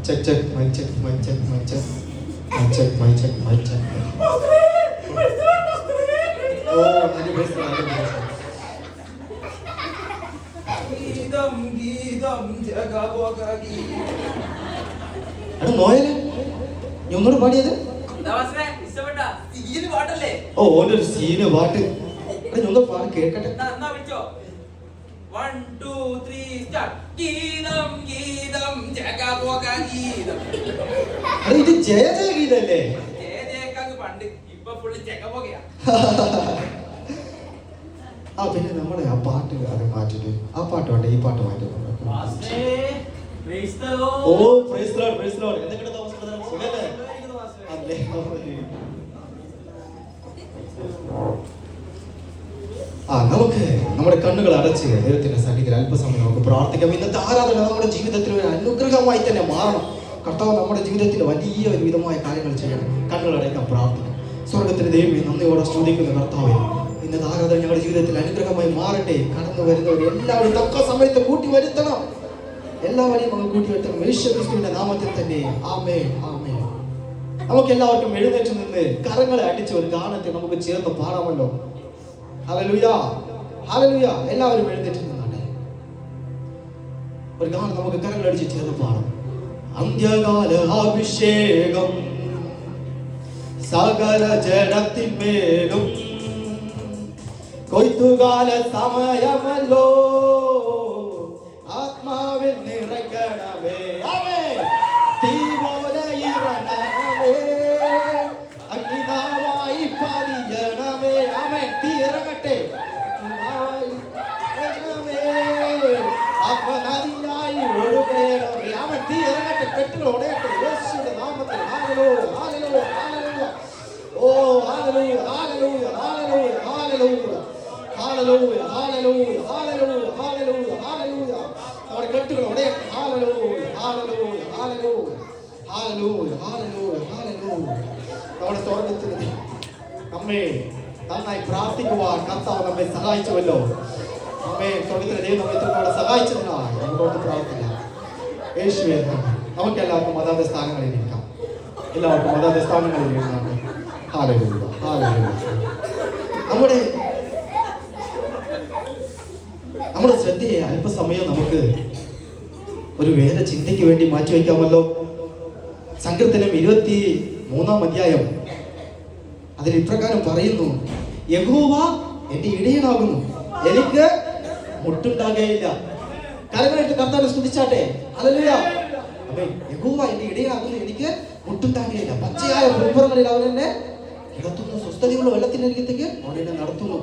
Check, check, mic check, mic check, mic check. Mic check, mic check, mic check. Oh, ini best lah, ini best. ഗീതം ഗീതം ജഗബോഗി. എടാ Noel നീ ഒന്നുകൂടെ പാടിയത്? ഓ ഓന്റെ ഒരു സീന് പാട്ട്. എടാ ഞാൻ പാട്ട് കേൾക്കട്ടെ. ഇത് ജയ ജയ ഗീതല്ലേ? ആ പിന്നെ നമ്മുടെ ആ പാട്ട് അത് മാറ്റിട്ട് ആ പാട്ട് വേണ്ട ഈ പാട്ട് മാറ്റി. Oh praise the lord, praise the lord. എന്തൊക്കെയാണ് തോമസ് ബ്രദർ? സുഖല്ലേ? അല്ലേ. നമുക്ക് നമ്മുടെ കണ്ണുകൾ അടച്ച് ദൈവത്തിന്റെ സന്നിധിയിൽ അല്പസമയം നമുക്ക് പ്രാർത്ഥിക്കാം. ഇന്നത്തെ ആരാധന നമ്മുടെ ജീവിതത്തിൽ ഒരു അനുഗ്രഹമായി തന്നെ മാറണം. കർത്താവ് നമ്മുടെ ജീവിതത്തിൽ വലിയ ഒരു വിധമായ കാര്യങ്ങൾ ചെയ്യണം. കണ്ണുകളടയ്ക്കാൻ പ്രാർത്ഥിക്കാം. സ്വർഗത്തിന്റെ ദൈവമേ, നന്ദിയോടെ സ്തുതിക്കുന്ന കർത്താവേ, ഇന്നത്തെ ആരാധന ഞങ്ങളുടെ ജീവിതത്തിൽ അനുഗ്രഹമായി മാറട്ടെ. കടന്നു വരുന്നവർ എല്ലാവരും തക്ക സമയത്ത് കൂട്ടി വരുത്തണം. എല്ലാവരെയും നമ്മൾ കൂട്ടി വരുത്തണം. യേശുക്രിസ്തുവിന്റെ നാമത്തിൽ തന്നെ ആമേൻ, ആമേൻ. നമുക്ക് എല്ലാവർക്കും എഴുന്നേറ്റ് നിന്ന് കരങ്ങളെ അടിച്ച് ഒരു ഗാനത്തെ നമുക്ക് ചേർന്ന് പാടാമല്ലോ. Hallelujah, hallelujah. എല്ലാവരും എഴുന്നേറ്റ് നിന്നാട്ടെ. ഒരു ഗാനം നമുക്ക് കരങ്ങളടിച്ച് ചേർന്ന് പാടാം. അന്ത്യകാല അഭിഷേകം സകല ജഡത്തിന്മേലും കൊയ്ത്തുകാല സമയമല്ലോ, ആത്മാവിൽ നിറയ്ക്കണമേ. തീ പോലെ ഇറങ്ങണമേ, അഗ്നിനാവായി പതിയണമേ. ആമേൻ. തീ ഇറങ്ങട്ടെ, നദിയായി ഒഴുകണമേ. ആമേൻ. തീ ഇറങ്ങട്ടെ, കെട്ടുകൾ ഉടയട്ടെ യേശുവിന്റെ നാമത്തിൽ. Hallelujah, hallelujah, hallelujah. Oh hallelujah, hallelujah, hallelujah, hallelujah, hallelujah, hallelujah, hallelujah, hallelujah, hallelujah. നമ്മുടെ കെട്ടുകൾ ഉടയട്ടെ. Hallelujah, hallelujah, hallelujah, hallelujah, hallelujah, hallelujah. നമ്മുടെ സ്വർഗ്ഗത്തിൽ നമ്മെ നന്നായി പ്രാർത്ഥിക്കുവാൻ കർത്താവ് നമ്മെ സഹായിച്ചുവല്ലോ. നമ്മെ സ്വർഗ്ഗത്തിലെ ദൈവം നമ്മെ ഇത്രത്തോളം സഹായിച്ചതിനായി നമുക്കോട്ട് പ്രാർത്ഥിക്കാം. യേശുവേ, നമുക്ക് എല്ലാവർക്കും മതാന്ത സ്ഥാനങ്ങളിൽ ഇരിക്കാം. എല്ലാവർക്കും മതാന്ത സ്ഥാനങ്ങളിൽ ഇരുന്നാണ്. Hallelujah, hallelujah. നമ്മുടെ ശ്രദ്ധയെ അല്പസമയം നമുക്ക് ഒരു വേദ ചിന്തയ്ക്ക് വേണ്ടി മാറ്റിവെക്കാമല്ലോ. സങ്കീർത്തനം 23-ാം അധ്യായം അതിൽ ഇപ്രകാരം പറയുന്നു: യഹോവ എന്റെ ഇടയനാകുന്നു, എനിക്ക് മുട്ടുണ്ടാകുകയില്ല. കരങ്ങളായിട്ട് കർത്താവിനെ സ്തുതിച്ചാട്ടെ. ഹല്ലേലൂയ. ആമേൻ. യഹോവ എന്റെ ഇടയനാകുന്നു, എനിക്ക് മുട്ടുണ്ടാകുകയില്ല. പച്ചയായ പുൽപ്പുറങ്ങളിൽ അവൻ എന്നെ നടത്തുന്നു, സ്വസ്ഥതയുള്ള വെള്ളത്തിനരികത്തേക്ക് അവൻ എന്നെ നടത്തുന്നു.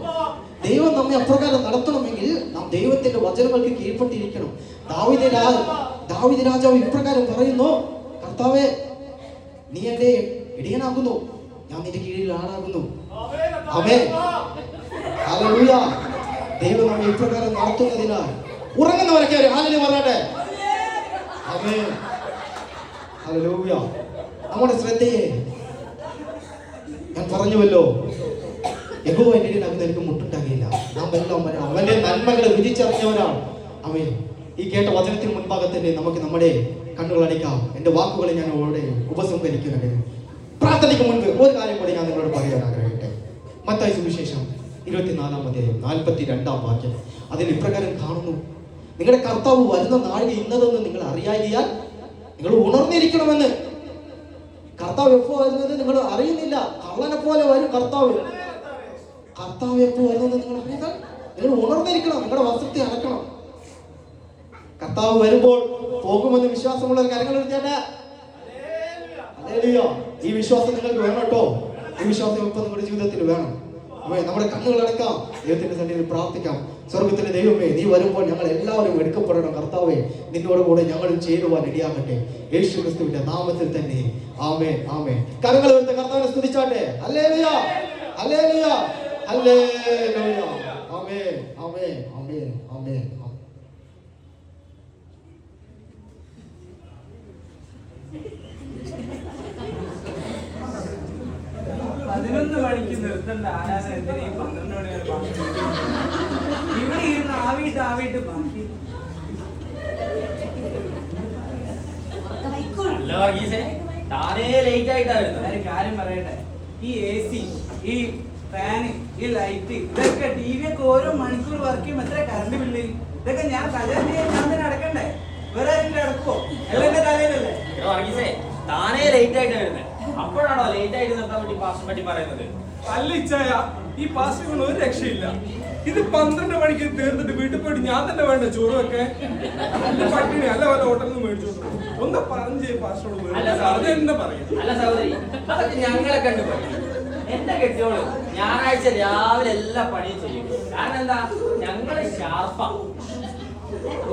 ദൈവം നമ്മെ അപ്രകാരം നടത്തണമെങ്കിൽ നാം ദൈവത്തിന്റെ വചനങ്ങൾക്ക് കീഴ്പ്പെട്ടിരിക്കണം. ദാവീദ് രാജാവ് ഇപ്രകാരം പറയുന്നു: കർത്താവേ, നീ എന്റെ ഇടയനാകുന്നു, ഞാൻ നിന്റെ കീഴിൽ ആളാകുന്നു. ആമേൻ, ഹല്ലേലൂയ. ദൈവം നമ്മെ ഇപ്രകാരം നടത്തുന്നതിനാൽ ഉറങ്ങുന്നവരൊക്കെ ഹല്ലേലൂയ പറഞ്ഞാട്ടെ. ആമേൻ, ഹല്ലേലൂയ. നമ്മുടെ ശ്രദ്ധയെ ഞാൻ പറഞ്ഞുവല്ലോ, യഹോവ എന്റെ ഇടയനാകുന്നു, എനിക്ക് മുട്ടുണ്ടാകില്ല. നാം എല്ലാം അവന്റെ നന്മകളെ വിധിച്ചറിഞ്ഞവരാണ്. ആമേൻ. ഈ കേട്ട വചനത്തിന് മുൻപാകത്തന്നെ നമുക്ക് നമ്മുടെ കണ്ണുകൾ അടയ്ക്കാം. എന്റെ വാക്കുകളെ ഞാൻ അവരുടെ ഉപസംഹരിക്കുന്നുണ്ട്. പ്രാർത്ഥനയ്ക്ക് മുൻപ് ഒരു കാര്യം കൂടി ഞാൻ നിങ്ങളോട് പറയാൻ ആഗ്രഹിക്കട്ടെ. മത്തായി സുവിശേഷം 24-ാം അധ്യായം 42-ാം വാക്യം അതിൽ ഇപ്രകാരം കാണുന്നു: നിങ്ങളുടെ കർത്താവ് വരുന്ന നാഴിക ഇന്നതെന്ന് നിങ്ങൾ അറിയായികയാൽ നിങ്ങൾ ഉണർന്നിരിക്കണമെന്ന്. കർത്താവ് എപ്പോ വരുന്നത് നിങ്ങൾ അറിയുന്നില്ല. കള്ളനെ പോലെ വരും കർത്താവ്. കർത്താവ് എപ്പോ വരുന്നത് നിങ്ങൾ അറിയുക. നിങ്ങൾ ഉണർന്നിരിക്കണം, നിങ്ങളുടെ വസ്ത്രത്തെ അടക്കണം. കർത്താവ് വരുമ്പോൾ പോകുമെന്ന് വിശ്വാസമുള്ള കാര്യങ്ങൾ എടുത്തേട്ടെ. ഈ വിശ്വാസം നിങ്ങൾക്ക് വേണം കേട്ടോ. ഈ വിശ്വാസം ഇപ്പൊ നിങ്ങളുടെ ജീവിതത്തിൽ വേണം. നമ്മുടെ കണ്ണുകൾ അടക്കാം, ദൈവത്തിന്റെ സന്നിധിയിൽ പ്രാർത്ഥിക്കാം. സ്വർഗത്തിലെ ദൈവമേ, നീ വരുമ്പോൾ ഞങ്ങൾ എല്ലാവരും എടുക്കപ്പെടണം. കർത്താവേ, നിന്നോട് കൂടെ ഞങ്ങളും ചേരുവാൻ ഇടയാകട്ടെ. യേശു ക്രിസ്തുവിന്റെ നാമത്തിൽ തന്നെ ആമേൻ, ആമേൻ. കരങ്ങൾ ഉയർത്തി കർത്താവിനെ സ്തുതിച്ചാട്ടെ. Hallelujah, hallelujah, hallelujah. Amen, amen, amen, amen. 11 മണിക്ക് നിർത്തേണ്ട ആരാധന എന്തിനാ 12 മണി വരെ ഇവിടെ ഇരുന്ന് ആവിയിട്ട് ബാക്കി താനേ ലേറ്റ് ആയിട്ടാ വരുന്നത്. ഒരു കാര്യം പറയട്ടെ, ഈ AC, ഈ ഫാന്, ഈ ലൈറ്റ്, ഇതൊക്കെ TV ഒക്കെ ഓരോ മണിക്കൂർ വർക്ക് ചെയ്യുമ്പോൾ എത്ര കറണ്ട് ബില്ല്? ഇതൊക്കെ ഞാൻ തന്നെ അടക്കണ്ടേ? വേറെ ആരെങ്കിലും അടക്കുവോ? എല്ലാം എന്റെ തലയിലല്ലേ? താനേ ലേറ്റ് ആയിട്ട് വരുന്നത്. അപ്പോഴാണോ ലേറ്റ് ആയിട്ട് നിർത്താൻ വേണ്ടി പാസ്റ്റിനെ പറ്റി പറയുന്നത്? അല്ല ഇച്ചായ, ഈ പാസ്റ്റിനെ കൊണ്ട് ഒരു രക്ഷയില്ല. ഇത് 12 മണിക്ക് തീർന്നിട്ട് വീട്ടിൽ പോയിട്ട് ഞാൻ തന്നെ വേണ്ട ചോറ് വെക്കെ. നല്ല പട്ടിണി, അല്ല വല്ല ഹോട്ടലിൽ നിന്ന് മേടിച്ചോണ്ട് ഒന്ന് പറഞ്ഞ് പാസ്റ്റിനോട് തന്നെ പറയും. അല്ല സഹോദരി, അതൊക്കെ ഞങ്ങളെ കണ്ടുപോയി. എന്റെ കെട്ടിയോള് ഞായറാഴ്ച രാവിലെ എല്ലാ പണിയും ചെയ്യും. കാരണം എന്താ, ഞങ്ങള് ഷാർപ്പാ.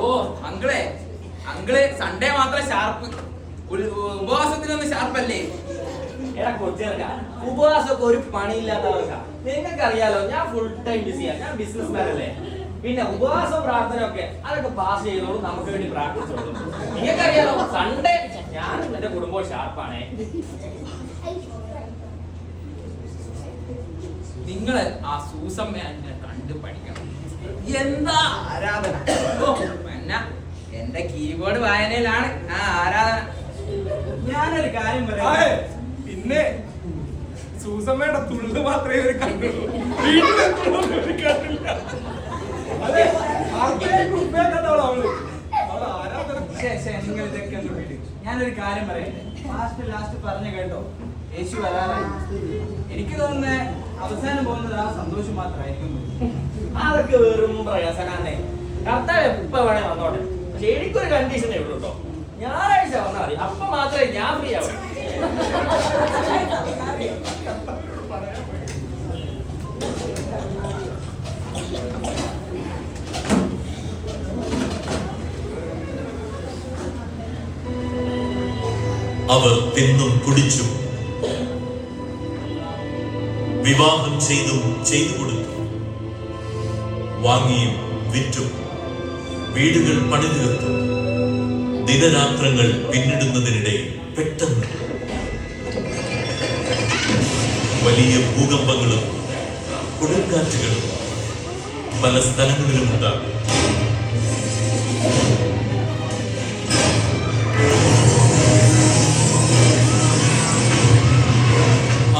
ഓ അങ്കിള് സൺഡേ മാത്രം ഷാർപ്പ്, ഉപവാസത്തിനൊന്നും ഷാർപ്പല്ലേ? എടാ കൊച്ചേർക്ക, ഉപവാസമൊക്കെ ഒരു പണിയില്ലാത്തവർക്കാ. നിങ്ങൾക്ക് അറിയാലോ, ഞാൻ ഫുൾ ടൈം ബിസിയാ. ഞാൻ ബിസിനസ് മാൻ അല്ലേ. പിന്നെ ഉപവാസം പ്രാർത്ഥന ഒക്കെ അതൊക്കെ പാസ് ചെയ്തോളൂ, നമുക്ക് വേണ്ടി പ്രാർത്ഥിച്ചോളൂ. നിങ്ങൾക്കറിയാലോ, സൺഡേ ഞാനും എന്റെ കുടുംബവും ഷാർപ്പാണേ. നിങ്ങള് ആ സൂസമ്മയെ കണ്ടു പഠിക്കണം. എന്താ ആരാധന! പിന്നെ എന്റെ കീബോർഡ് വായനയിലാണ് ആ ആരാധന. ഞാനൊരു കാര്യം പറയാം. പിന്നെ സൂസമ്മയുടെ തുള്ളു മാത്രമേ ഒരു കണ്ടുള്ളൂ. വീട്ടിലെത്തുള്ളൂ കണ്ടില്ല. അതെ, അവള് ആരാധന. നിങ്ങൾ ഇതൊക്കെ ഒന്ന് വിട്. ഞാനൊരു കാര്യം പറയട്ടെ, ലാസ്റ്റ് പറഞ്ഞു കേട്ടോ, യേശു വരാറായി. എനിക്ക് തോന്നുന്നത് അവസാനം പോകുന്നത് ആ സന്തോഷം മാത്രമായിരിക്കും. അതൊക്കെ വെറും പ്രയാസനാന്നേ. കർത്താവ് എപ്പ വേണേ വന്നോട്ടെ. പക്ഷെ എനിക്കൊരു കണ്ടീഷനേ ഉള്ളൂ കേട്ടോ. ഞായറാഴ്ച വന്നാൽ മതി, അപ്പൊ മാത്രമേ ഞാൻ ഫ്രീ ആവൂ. അവർ തിന്നും കുടിച്ചും വിവാഹം ചെയ്തു കൊടുത്തു, വാങ്ങിയും വിറ്റും വീടുകൾ പണിതീർത്തു. ദിനരാത്രങ്ങൾ പിന്നിടുന്നതിനിടെ പെട്ടെന്ന് വലിയ ഭൂകമ്പങ്ങളും കൊടുങ്കാറ്റുകളും പല സ്ഥലങ്ങളിലും ഉണ്ടാകും.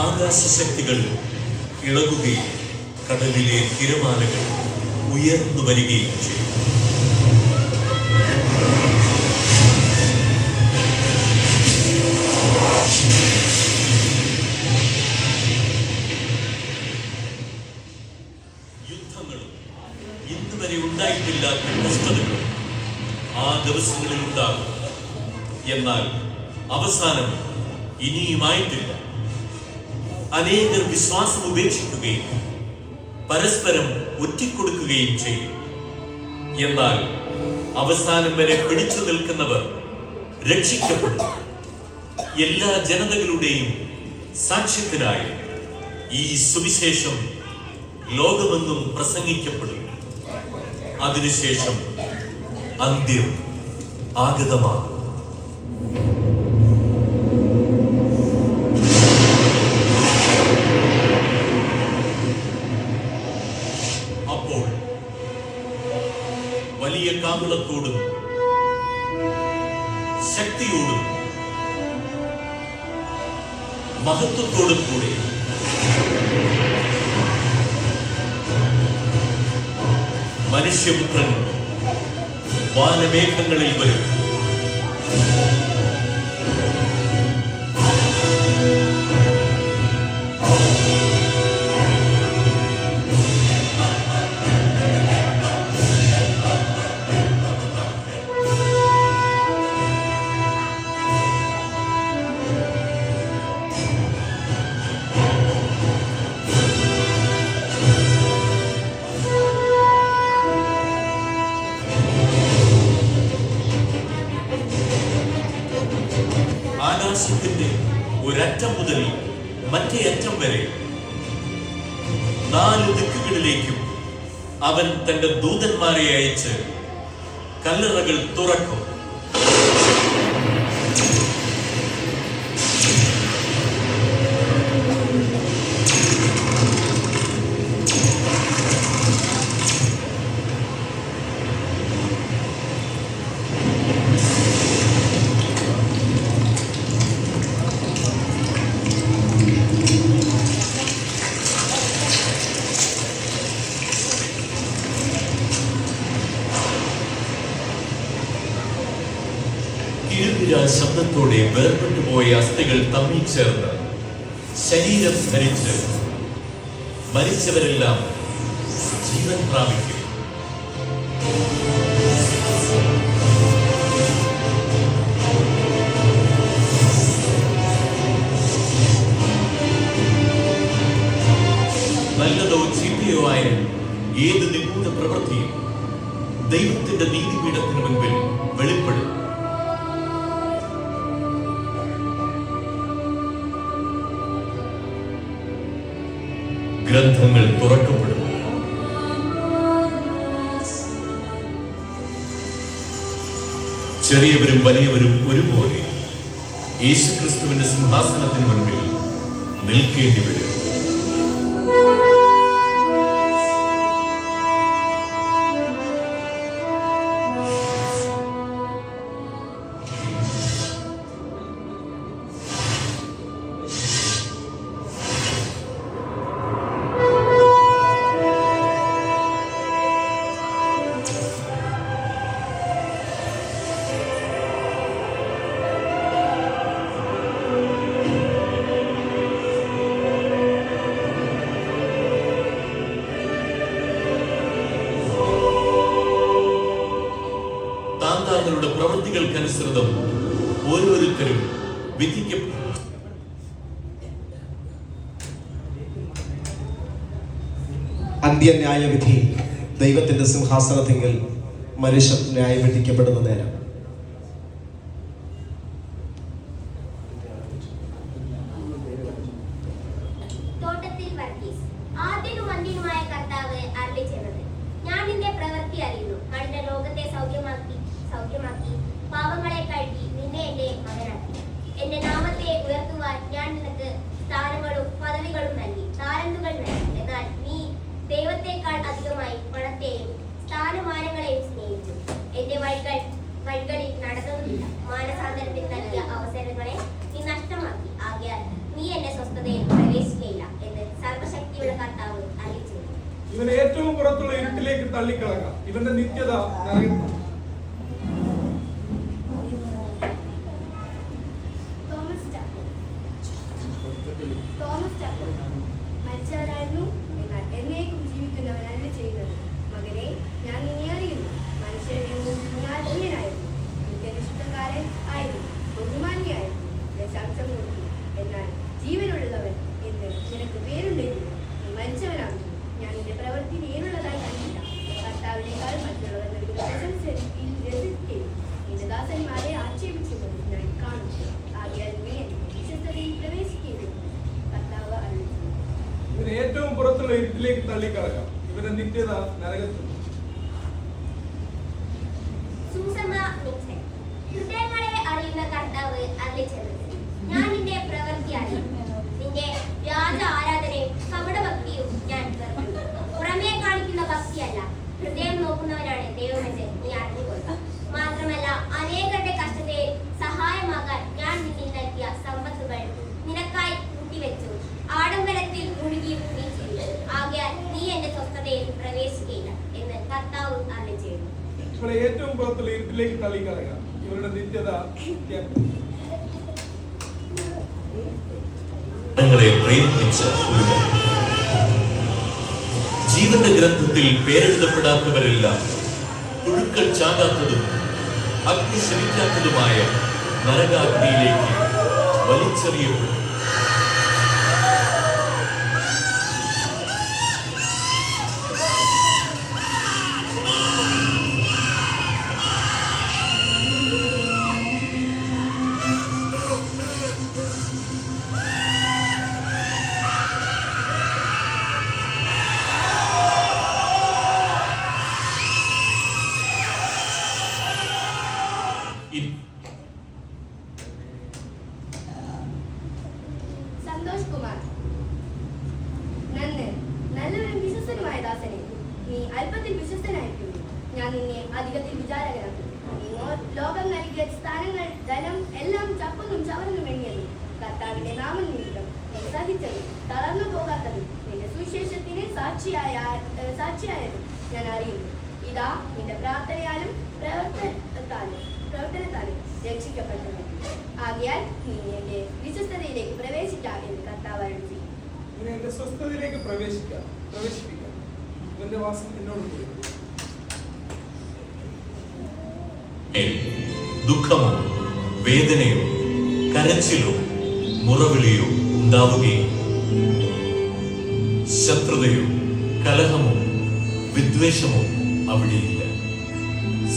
ആകാശശക്തികൾ ഇളകുകയും കടലിലെ തിരമാലകൾ ഉയർന്നു വരികയും ചെയ്യും. യുദ്ധങ്ങളും ഇന്നുവരെ ഉണ്ടായിട്ടില്ലാത്ത കഷ്ടതകളും ആ ദിവസങ്ങളിൽ ഉണ്ടാകും. എന്നാൽ അവസാനം ഇനിയുമായിട്ടില്ല. അനേകർ വിശ്വാസം ഉപേക്ഷിക്കുകയും പരസ്പരം ഒറ്റിക്കൊടുക്കുകയും ചെയ്യും. എന്നാൽ അവസാനം വരെ പിടിച്ചു നിൽക്കുന്നവർ രക്ഷിക്കപ്പെടും. എല്ലാ ജനതകളുടെയും സാക്ഷ്യത്തിനായി ഈ സുവിശേഷം ലോകമെങ്ങും പ്രസംഗിക്കപ്പെടും. അതിനുശേഷം അന്ത്യം ആഗതമാകും. അപ്പോൾ വലിയ കാഹളത്തോടും ശക്തിയോടും മഹത്വത്തോടും കൂടെ മനുഷ്യപുത്രൻ വാനമേഘങ്ങളിൽ വരും. ആകാശത്തിന്റെ ഒരറ്റം മുതൽ മറ്റേ അറ്റം വരെ 4 ദിക്കുകളിലേക്കും അവൻ തന്റെ ദൂതന്മാരെ അയച്ച് കല്ലറകൾ തുറക്കും. ഗംഭീര ശബ്ദത്തോടെ വേർപെട്ടു പോയ അസ്ഥികൾ തമ്മിൽ ചേർന്ന് ശരീരം ധരിച്ച് മരിച്ചവരെല്ലാം ജീവൻ പ്രാപിക്കും. നല്ലതോ ചീത്തയോ ആയ ഏത് നിഗൂഢ പ്രവൃത്തിയും ദൈവത്തിന്റെ നീതിപീഠത്തിന് മുൻപിൽ വെളിപ്പെടും. ഗ്രന്ഥങ്ങൾ തുറക്കപ്പെടും. ചെറിയവരും വലിയവരും ഒരുപോലെ യേശുക്രിസ്തുവിന്റെ സിംഹാസനത്തിന് മുൻപിൽ നിൽക്കേണ്ടി വരും. താങ്കളുടെ പ്രവൃത്തികൾക്കനുസൃതം ഓരോരുത്തരും വിധിക്കപ്പെടും. അന്ത്യന്യായവിധി ദൈവത്തിന്റെ സിംഹാസനത്തിങ്കിൽ മനുഷ്യർ ന്യായം വിധിക്കപ്പെടുന്ന നേരം. തോട്ടത്തിൽ വർഗീസ് ആദ്യനും അന്ത്യനുമായ കർത്താവ് അരുളിച്ചെയ്തത്, ഞാൻ നിന്റെ പ്രവൃത്തി അറിയുന്നു. കണ്ട ലോകത്തെ സൗഖ്യമാക്കി പാവങ്ങളെ കഴുകി നിന്നെ എന്റെ മകനാക്കി. എന്റെ നാമത്തെ ഉയർത്തുവാൻ ഞാൻ നിനക്ക് സ്ഥാനങ്ങളും പദവികളും നൽകി, താലന്തുകൾ നൽകി. എന്നാൽ നീ ദൈവത്തെക്കാൾ അധികമായി പണത്തെയും സ്ഥാനമാനങ്ങളെയും സ്നേഹിച്ചു. എന്റെ വഴികളിൽ നടന്നതുമില്ല. മാനസാന്തരത്തിൽ നൽകിയ അവസരങ്ങളെ നീ നഷ്ടമാക്കി. ആകയാൽ നീ എന്റെ സ്വസ്ഥതയിൽ പ്രവേശിക്കുകയില്ല എന്ന് സർവശക്തിയുള്ള കർത്താവ് അറിയിച്ചു. ഇവനെ ഏറ്റവും പുറത്തുള്ള ഇരുട്ടിലേക്ക് തള്ളിക്കളക. ഇവന്റെ നിത്യത മരിച്ചവരായിരുന്നു, എന്നാൽ എന്നേക്കും ജീവിക്കുന്നവനല്ല ചെയ്യുന്നത്. മകനെ, ഞാൻ നിന്നെ അറിയുന്നു. മനുഷ്യരുടെ മുമ്പിൽ ഞാൻ അന്യനായിരുന്നു. നിത്യനിഷ്ഠക്കാരൻ ആയിരുന്നു, ബഹുമാന്യായിരുന്നു, ദശാംശം കൊടുത്തു. എന്നാൽ ജീവനുള്ളവൻ എന്ന് നിനക്ക് പേരുണ്ടെങ്കിലും നീ മരിച്ചവനാകുന്നു. ഞാൻ നിന്റെ പ്രവൃത്തി നേരുള്ളതായി കണ്ടില്ല. കർത്താവിനേക്കാൾ മറ്റുള്ളവർ നൽകുന്ന പ്രശംസയിൽ രസിക്കുകയും നിന്റെ ദാസന്മാരെ ആക്ഷേപിക്കുന്നത് ഞാൻ കാണുന്നു. ആകയാൽ നീ വിശ്വസ്തതയിൽ പ്രവേശിക്കുകയും കർത്താവ് അറിയിച്ചു. ഇവനെ ഏറ്റവും പുറത്തുള്ള ഇരുട്ടിലേക്ക് തള്ളിക്കളക. ഇവന്റെ നിത്യത നരകത്തിൽ. ഹൃദയങ്ങളെ അറിയുന്ന കർത്താവ് അരുളിച്ചെയ്തത്, ഞാൻ നിന്റെ പ്രവൃത്തി അറിയുന്നു. നിന്റെ വ്യാജ ആരാധനയും കപടഭക്തിയും ഞാൻ വെറുക്കുന്നു. പുറമേ കാണിക്കുന്ന ഭക്തിയല്ല, ഹൃദയം നോക്കുന്നവനാണ് ദൈവമെന്ന് നീ അറിഞ്ഞുകൊള്ളുക. മാത്രമല്ല, അനേകരുടെ കഷ്ടതയിൽ സഹായമാകാൻ ഞാൻ നിന്നിൽ നൽകിയ സമ്പത്തുകൾ നിനക്കായി കൂട്ടിവെച്ചു. ആഡംബരത്തിൽ മുഴുകിയും നീ ചെയ്തു. ആകയാൽ നീ എന്റെ സ്വസ്ഥതയിൽ പ്രവേശിക്കുകയില്ല എന്ന് കർത്താവ് അരുളിച്ചെയ്തു. ഇവളെ ഏറ്റവും പുറത്തുള്ള ഇരുട്ടിലേക്ക് തള്ളിക്കളക. ഇവരുടെ നിത്യത പ്രേരിപ്പിച്ച ജീവന്റെ ഗ്രന്ഥത്തിൽ പേരെഴുതപ്പെടാത്തവരെല്ലാം പുഴുക്കൾ ചാകാത്തതും അഗ്നി ശമിക്കാത്തതുമായ നരകാഗ്നിയിലേക്ക് വലിച്ചെറിയപ്പെടും. സന്തോഷ് കുമാർ, നല്ലവരും വിശ്വസ്തനുമായ ദാസനെ, നീ അല്പത്തിൽ വിശ്വസ്തനായിരിക്കുന്നു. ഞാൻ നിന്നെ അധികത്തിൽ വിചാരകനാക്കും. നീ ലോകം നൽകിയ സ്ഥാനങ്ങൾ, ധനം എല്ലാം ചപ്പുന്നും ചവറന്നും എണ്ണിയതും കർത്താവിന്റെ നാമം നിമിത്തം നീ സഹിച്ചതും തളർന്നു പോകാത്തതും നിന്റെ സുവിശേഷത്തിന് സാക്ഷിയായതും ഞാൻ അറിയുന്നു. ഇതാ നിന്റെ പ്രാർത്ഥനയാലും പ്രവർത്തനത്താലും രക്ഷിക്കപ്പെട്ടത്. ആകയാൽ നീ എന്റെ വിശ്വസ്തതയിലേക്ക് പ്രവേശിക്കാം എന്ന് കർത്താവ് അരുളി. ഇനി എന്റെ സ്വസ്ഥതയിലേക്ക് പ്രവേശിപ്പിക്കാം. ഇവന്റെ വാസം എന്നോട് കൂടി. ദുഃഖമോ വേദനയോ കരച്ചിലോ മുറവിളിയോ ഉണ്ടാവുകയും ശത്രുതയോ കലഹമോ വിദ്വേഷമോ അവിടെയില്ല.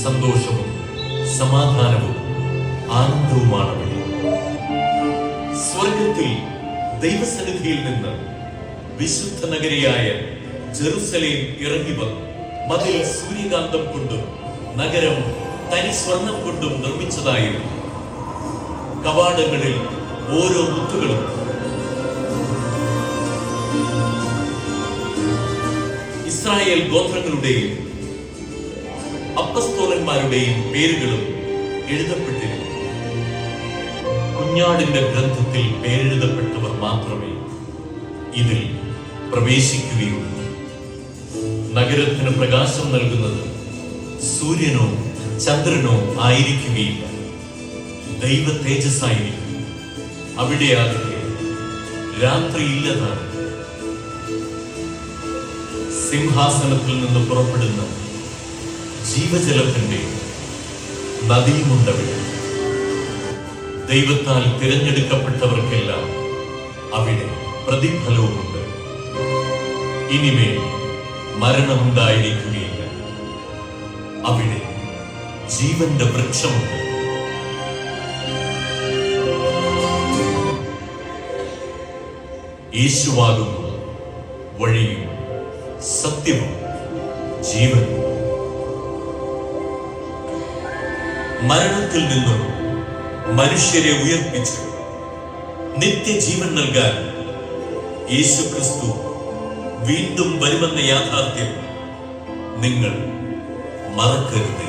സന്തോഷവും സമാധാനവും ആനന്ദവുമാണ് അവിടെ. സ്വർഗത്തിൽ ദൈവസന്നിധിയിൽ നിന്ന് വിശുദ്ധ നഗരിയായ ജെറുസലേം ഇറങ്ങി വന്നു. മതിൽ സൂര്യകാന്തം കൊണ്ടും നഗരം തനി സ്വർണം കൊണ്ടും നിർമ്മിച്ചതായിരുന്നു. കവാടങ്ങളിൽ ഓരോ മുത്തുകളും ഇസ്രായേൽ ഗോത്രങ്ങളുടെയും അപ്പസ്തോലന്മാരുടെയും പേരുകളും എഴുതപ്പെട്ടിരുന്നു. കുഞ്ഞാടിന്റെ ഗ്രന്ഥത്തിൽ പേരെഴുതപ്പെട്ടവർ മാത്രമേ ഇതിൽ പ്രവേശിക്കുകയുള്ളൂ. നഗരത്തിന് പ്രകാശം നൽകുന്നത് സൂര്യനോ ചന്ദ്രനോ ആയിരിക്കുകയില്ല, ദൈവ തേജസ്സായിരിക്കും. അവിടെയാകട്ടെ രാത്രിയില്ലതാണ്. സിംഹാസനത്തിൽ നിന്ന് പുറപ്പെടുന്ന ജീവജലത്തിന്റെ നദിയുമുണ്ടവിടെ. ദൈവത്താൽ തിരഞ്ഞെടുക്കപ്പെട്ടവർക്കെല്ലാം അവിടെ പ്രതിഫലവുമുണ്ട്. ഇനിമേൽ മരണമുണ്ടായിരിക്കുകയില്ല. അവിടെ ജീവന്റെ വൃക്ഷമുണ്ട്. യേശുവാകുന്നു വഴിയും സത്യവും ജീവനും. മരണത്തിൽ നിന്നും മനുഷ്യരെ ഉയർപ്പിച്ച് നിത്യജീവൻ നൽകാൻ യേശുക്രിസ്തു വീണ്ടും വരുമെന്ന യാഥാർത്ഥ്യം നിങ്ങൾ മറക്കരുത്.